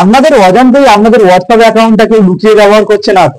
আপনাদের অজান্তেই আপনাদের হোয়াটসঅ্যাপ অ্যাকাউন্টটাকে লুকিয়ে ব্যবহার করছে না তো?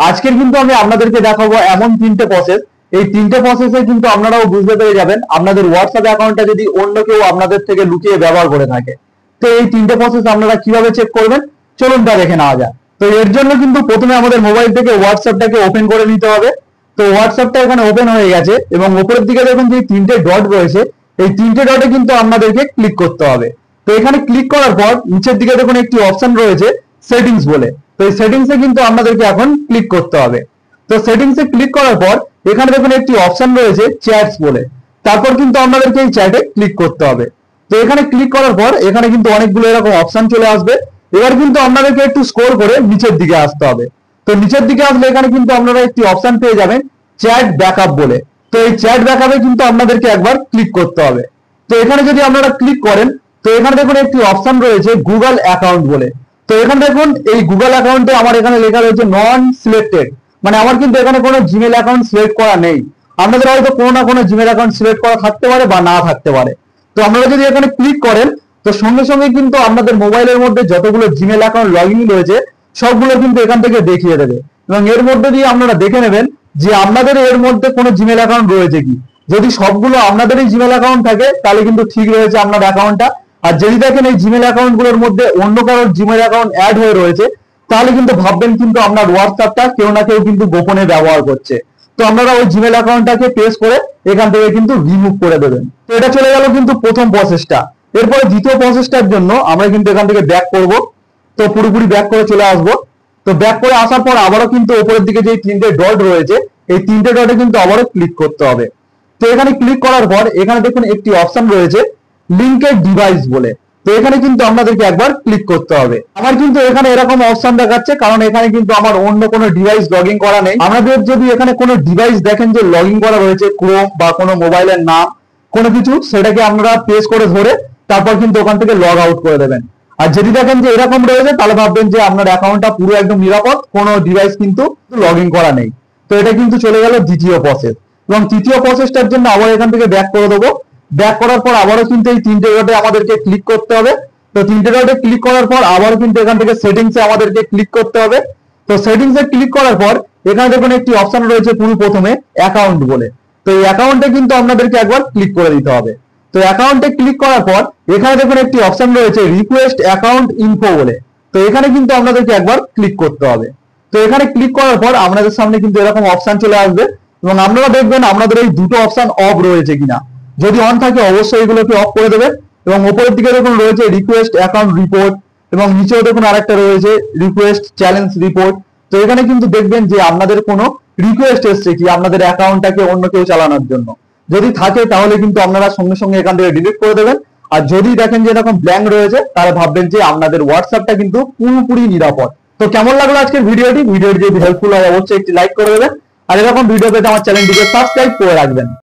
আজকের কিন্তু আমি আপনাদেরকে দেখাবো এমন তিনটে প্রসেস, এই তিনটে প্রসেসে কিন্তু আপনারাও বুঝতে পেরে যাবেন আপনাদের হোয়াটসঅ্যাপ অ্যাকাউন্টটা যদি অন্য কেউ আপনাদের থেকে লুকিয়ে ব্যবহার করে থাকে। তো এই তিনটে প্রসেস আপনারা কিভাবে চেক করবেন চলুন তা দেখে নেওয়া যাক। তো এর জন্য কিন্তু প্রথমে আমাদের মোবাইল থেকে হোয়াটসঅ্যাপটাকে ওপেন করে নিতে হবে। তো হোয়াটসঅ্যাপটা এখানে ওপেন হয়ে গেছে এবং উপরের দিকে দেখুন যে তিনটে ডট রয়েছে, এই তিনটে ডটে কিন্তু আপনাদেরকে ক্লিক করতে হবে। তো এখানে ক্লিক করার পর নিচের দিকে দেখুন একটি অপশন রয়েছে সেটিংস বলে, তো এই সেটিংসে কিন্তু আপনাদেরকে এখন ক্লিক করতে হবে। তো সেটিংসে ক্লিক করার পর এখানে দেখুন একটি অপশন রয়েছে চ্যাটস বলে, তারপর কিন্তু আপনাদেরকে এই চ্যাটে ক্লিক করতে হবে। তো এখানে ক্লিক করার পর এখানে কিন্তু অনেকগুলো এরকম অপশন চলে আসবে। এবার কিন্তু আপনাদেরকে একটু স্ক্রল করে নিচের দিকে আসতে হবে। তো নিচের দিকে আসলে এখানে কিন্তু আপনারা একটি অপশন পেয়ে যাবেন চ্যাট ব্যাকআপ বলে। তো এই চ্যাট ব্যাকআপে কিন্তু আপনাদেরকে একবার ক্লিক করতে হবে। তো এখানে যদি আপনারা ক্লিক করেন তো এখানে দেখুন একটি অপশন রয়েছে গুগল অ্যাকাউন্ট বলে। তো এখানে দেখুন এই গুগল অ্যাকাউন্টে আমার এখানে লেখা রয়েছে নন সিলেক্টেড, মানে আমার কিন্তু এখানে কোনো জিমেল অ্যাকাউন্ট সিলেক্ট করা নেই। আপনাদের হয়তো কোনো না কোনো জিমেল অ্যাকাউন্ট সিলেক্ট করা থাকতে পারে বা না থাকতে পারে। তো আপনারা যদি এখানে ক্লিক করেন তো সঙ্গে সঙ্গে কিন্তু আপনাদের মোবাইলের মধ্যে যতগুলো জিমেল অ্যাকাউন্ট লগ ইন রয়েছে সবগুলো কিন্তু এখান থেকে দেখিয়ে দেবে এবং এর মধ্যে দিয়ে আপনারা দেখে নেবেন যে আপনাদের এর মধ্যে কোনো জিমেল অ্যাকাউন্ট রয়েছে কি। যদি সবগুলো আপনাদেরই জিমেল অ্যাকাউন্ট থাকে তাহলে কিন্তু ঠিক রয়েছে আপনার অ্যাকাউন্টটা, আর যদি দেখেন এই জিমেল অ্যাকাউন্ট গুলোর মধ্যে অন্য কারোর জিমেল অ্যাকাউন্ট অ্যাড হয়ে রয়েছে তাহলে কিন্তু ভাববেন কিন্তু আপনার হোয়াটসঅ্যাপটা কেউ না কেউ কিন্তু গোপনে ব্যবহার করছে। তো আপনারা ওই জিমেল অ্যাকাউন্টটাকে প্রেস করে এখান থেকে কিন্তু রিমুভ করে দেবেন। তো এটা চলে গেল কিন্তু প্রথম প্রসেসটা। এরপরে দ্বিতীয় প্রসেসটার জন্য আমরা কিন্তু এখান থেকে ব্যাক করব। তো পুরোপুরি ব্যাক করে চলে আসবো। তো ব্যাক করে আসার পর আবারও কিন্তু উপরের দিকে যে তিনটে ডট রয়েছে এই তিনটে ডটে কিন্তু আবারও ক্লিক করতে হবে। তো এখানে ক্লিক করার পর এখানে দেখুন একটি অপশন রয়েছে লিঙ্কেড ডিভাইস বলে, তো এখানে কিন্তু আপনাদেরকে একবার ক্লিক করতে হবে। আমার কিন্তু এখানে এরকম অপশন দেখাচ্ছে কারণ এখানে কিন্তু আমার অন্য কোনো ডিভাইস লগ ইন করা নেই। আপনাদের যদি এখানে কোনো ডিভাইস দেখেন যে লগ ইন করা রয়েছে ক্রোম বা কোনো মোবাইলের নাম কোনো কিছু, সেটাকে আপনারা প্রেস করে ধরে তারপর কিন্তু ওখান থেকে লগ আউট করে দেবেন। আর যদি দেখেন যে এরকম রয়েছে তাহলে ভাববেন যে আপনার অ্যাকাউন্টটা পুরো একদম নিরাপদ, কোনো ডিভাইস কিন্তু লগ ইন করা নেই। তো এটা কিন্তু চলে গেল দ্বিতীয় প্রসেস। এবং তৃতীয় প্রসেসটার জন্য আবার এখান থেকে ব্যাক করে দেবো। ব্যাক করার পর আবারও কিন্তু এই তিনটে ডটে আমাদেরকে ক্লিক করতে হবে। তো তিনটে ডটে ক্লিক করার পর আবারও কিন্তু এখান থেকে সেটিংসে আমাদেরকে ক্লিক করতে হবে। তো সেটিংসে ক্লিক করার পর এখানে দেখুন একটি অপশন রয়েছে পুরো প্রথমে অ্যাকাউন্ট বলে, তো এই অ্যাকাউন্টে কিন্তু আপনাদেরকে একবার ক্লিক করে দিতে হবে। তো অ্যাকাউন্টে ক্লিক করার পর এখানে দেখুন একটি অপশন রয়েছে রিকোয়েস্ট অ্যাকাউন্ট ইনফো বলে, তো এখানে কিন্তু আপনাদেরকে একবার ক্লিক করতে হবে। তো এখানে ক্লিক করার পর আপনাদের সামনে কিন্তু এরকম অপশন চলে আসবে এবং আপনারা দেখবেন আপনাদের এই দুটো অপশন অফ রয়েছে কিনা। যদি অন থাকে অবশ্যই এগুলোকে অফ করে দেবেন। এবং উপরের দিকে দেখুন রয়েছে রিকোয়েস্ট অ্যাকাউন্ট রিপোর্ট এবং নিচেও দেখুন আরেকটা রয়েছে রিকোয়েস্ট চ্যালেঞ্জ রিপোর্ট। তো এখানে কিন্তু দেখবেন যে আপনাদের কোনো রিকোয়েস্ট এসছে কি আপনাদের অ্যাকাউন্টটাকে অন্য কেউ চালানোর জন্য। যদি থাকে তাহলে কিন্তু আপনারা সঙ্গে সঙ্গে এখান থেকে ডিলিট করে দেবেন। আর যদি দেখেন যে এরকম ব্ল্যাঙ্ক রয়েছে তাহলে ভাববেন যে আপনাদের হোয়াটসঅ্যাপটা কিন্তু পুরোপুরি নিরাপদ। তো কেমন লাগলো আজকের ভিডিওটি যদি হেল্পফুল হয় অবশ্যই একটি লাইক করে দেবেন আর এরকম ভিডিও পেতে আমার চ্যানেলটিকে সাবস্ক্রাইব করে রাখবেন।